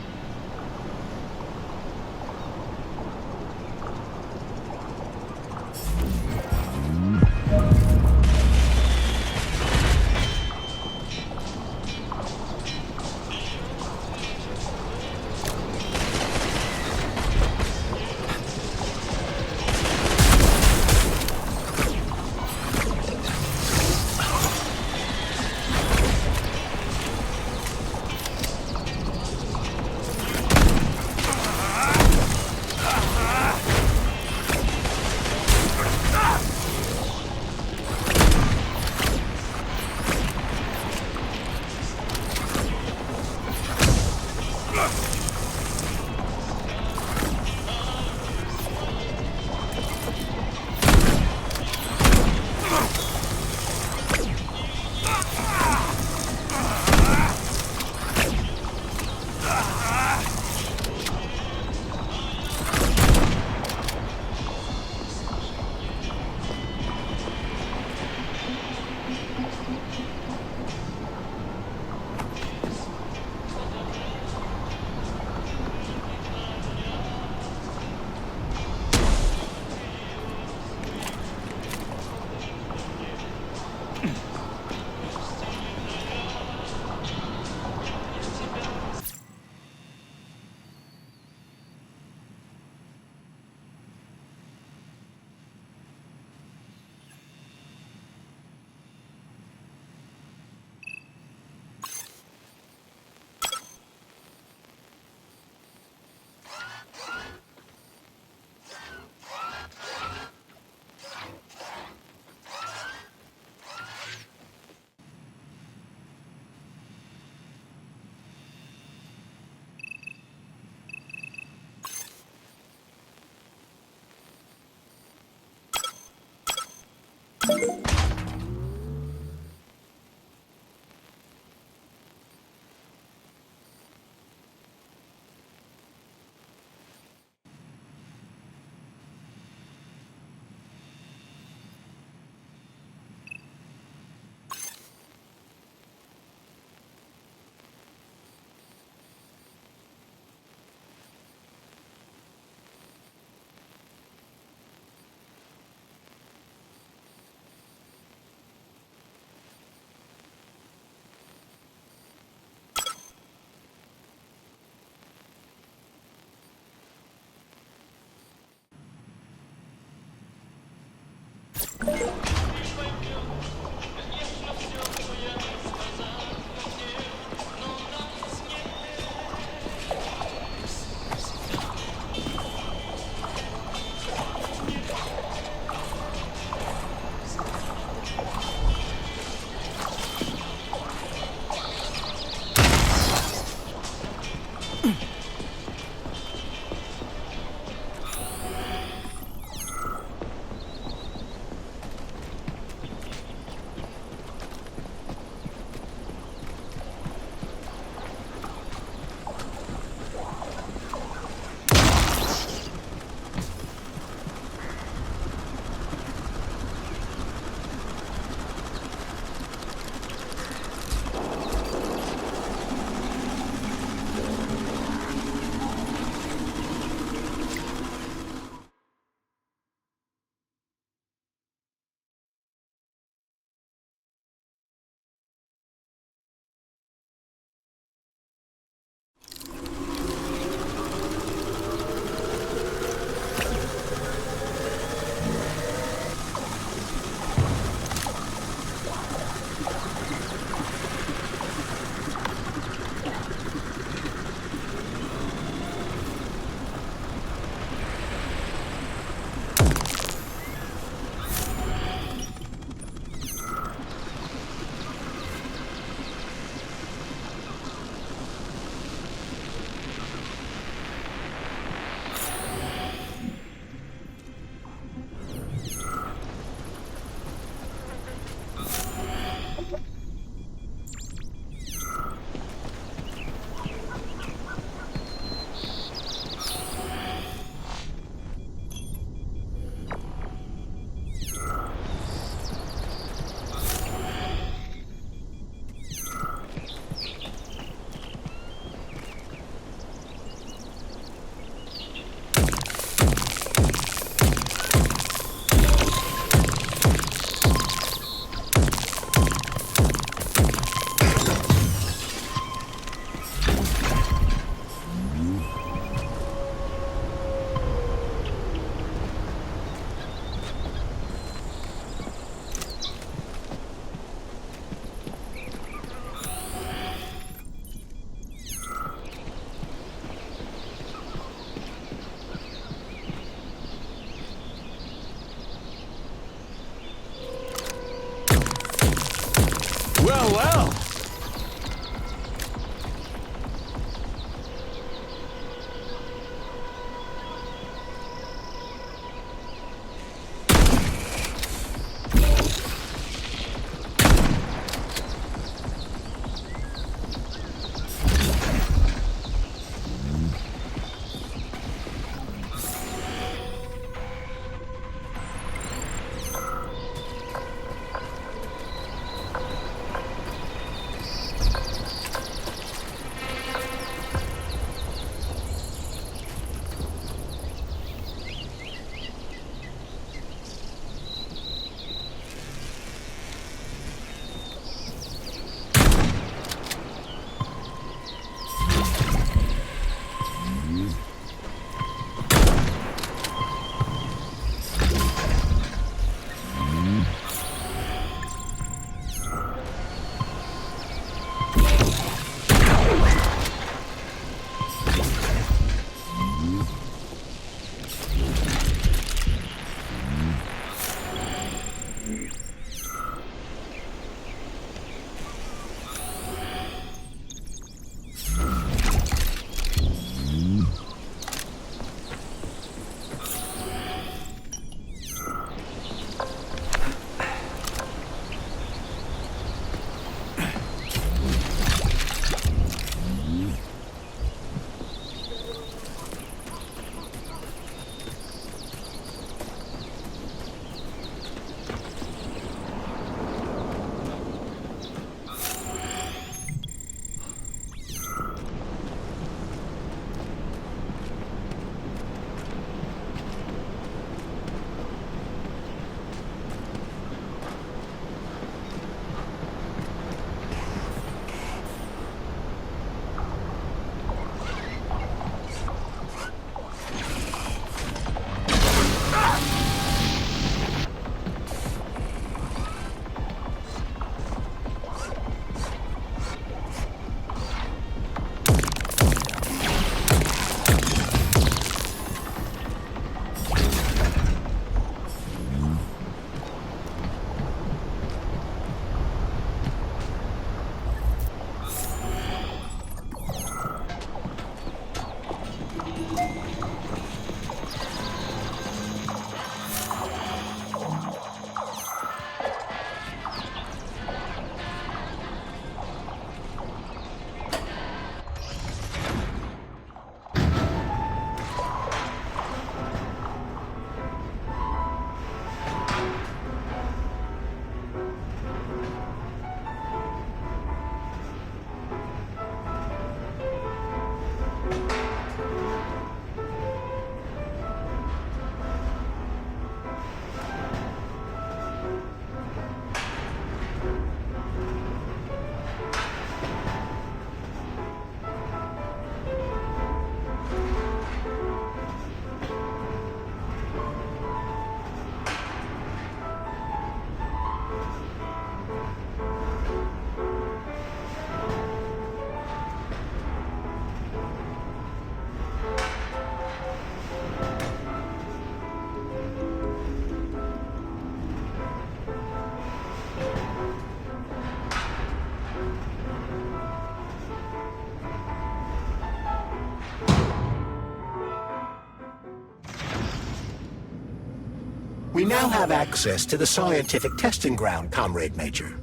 We now have access to the scientific testing ground, Comrade Major.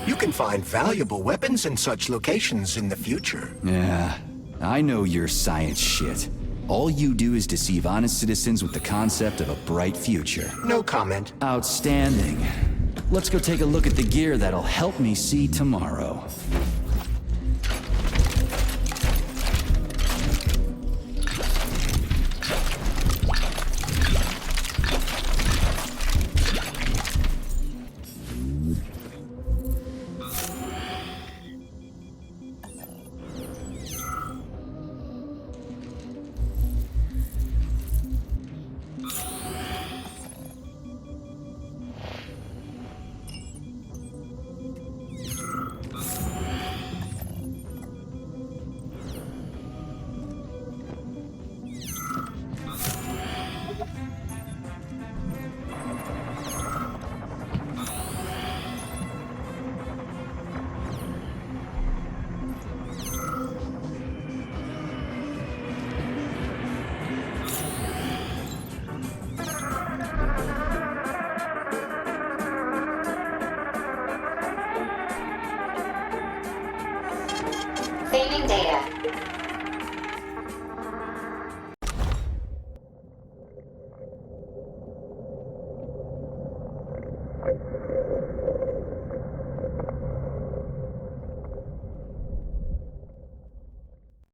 You can find valuable weapons in such locations in the future. Yeah, I know your science shit. All you do is deceive honest citizens with the concept of a bright future. No comment. Outstanding. Let's go take a look at the gear that'll help me see tomorrow. Saving data.